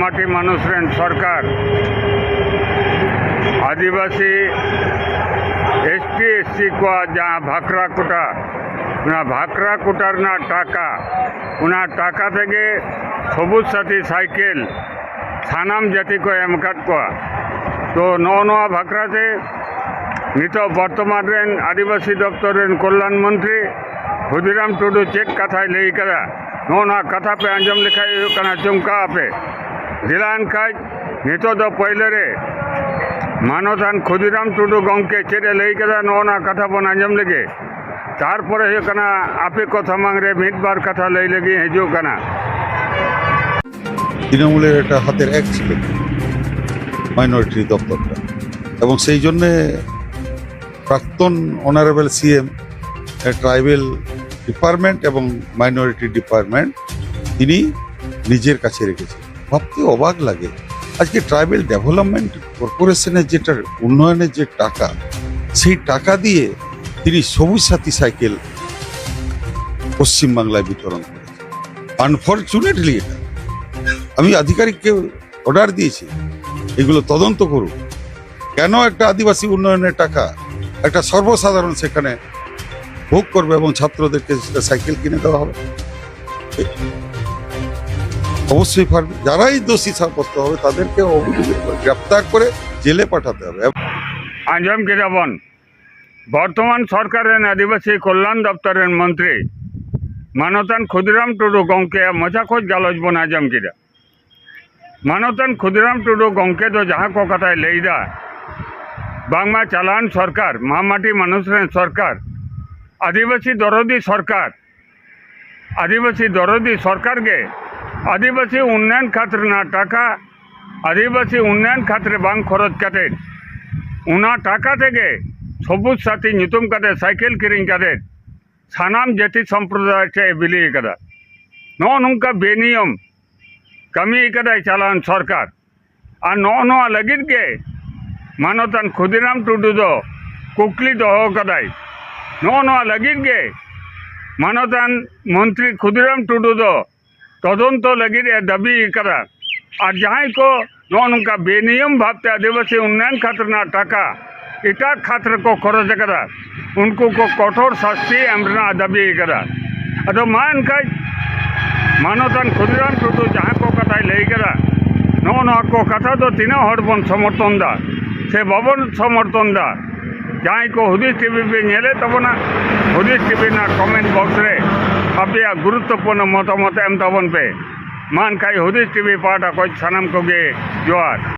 माटी मानुष रेन सरकार आदिवासी एसटी एससी को जहाँ भाकरा कुटा भाकरा कुटार टाका থেকে सबुज साथी साइकेल सानाम जाति को एमकाट को तो नवा भाकरा से नित बर्तमान रेन आदिवासी दफ्तर रेन कल्याण मंत्री खुदीराम टुडू चेक कथा लई करा नोना कथा पे अंजम लिखाई चुमका पे दिलान खाज नित दो पहले रे मानोधान खुदीराम टुडू गंके चेड़े लई करा नोना कथा बन अंजम लगे तारपरे आपे कथा मांगरे मिटबार कथा लई लगी हजू कना তৃণমূলের একটা হাতের এক ছিল মাইনরিটি দপ্তরটা এবং সেই জন্যে প্রাক্তন অনারেবল সিএম ট্রাইবেল ডিপার্টমেন্ট এবং মাইনরিটি ডিপার্টমেন্ট তিনি নিজের কাছে রেখেছেন। ভাবতে অবাক লাগে আজকে ট্রাইবেল ডেভেলপমেন্ট কর্পোরেশনের যেটা উন্নয়নের যে টাকা সেই টাকা দিয়ে তিনি সবুজ সাথী সাইকেল পশ্চিমবাংলায় বিতরণ করেছেন। আনফরচুনেটলি এটা আমি আধিকারিককে অর্ডার দিয়েছি এগুলো তদন্ত করুন কেন একটা আদিবাসী উন্নয়নের টাকা একটা সর্বসাধারণ সেখানে ভোগ করবে এবং ছাত্রদেরকে সাইকেল কিনে দেওয়া হবে। অবশ্যই পারবে যারাই দোষী সাব্যস্ত হবে তাদেরকে গ্রেপ্তার করে জেলে পাঠাতে হবে। आंजम गिराबन बर्तमान सरकार आदिवासी कल्याण दफ्तर मंत्री मानतान खुदीराम टुडू गंके मजा खोज गालज बन आजम गिरा मानतान खुदीराम टुडू गंके तो जहाँ को कथा लईदा बांगमा चालान सरकार महामाटी मानुष रेन सरकार आदिवासी दरदी सरकार के आदिवासी उन्नयन खातिर ना टाका आदिवासी उन्नयन खातिर बांग खरच काटे उना टाका থেকে सबुज साथी नितुम काटे साइकेल किरिंग काटे सानाम जाति सम्प्रदाय से बिली कदा नौका बेनियम कमी कदा चालान सरकार और नौ लगित के मानतान खुदीराम टुडू दो कुकली दो कदाई नौ लगित के मानतान मंत्री खुदीराम टुडू दो तदंत लगित दाबी कदा और जहाँ को नौका बेनियम भावते आदिवासी उन्नयन खातिर ना टाका इटा खातिर को खरच कदा उनको को कठोर शास्ति एमना दाबी कदा अतो मान का मानतान खुदीराम टुडू जहाँ को कथा लई कदा नौ को कथा तो तीन हड़बन समर्थन दा से बाबन समर्थन दा जहाँ को हुदिस टीवी पे नेले तबना हुदिस टीवी ना कमेंट बॉक्स रे अपने गुरुत्वपूर्ण मतामत एम तबन पे मान खाई हुदिस टीवी पाटा कोई सनम को गे जोहार।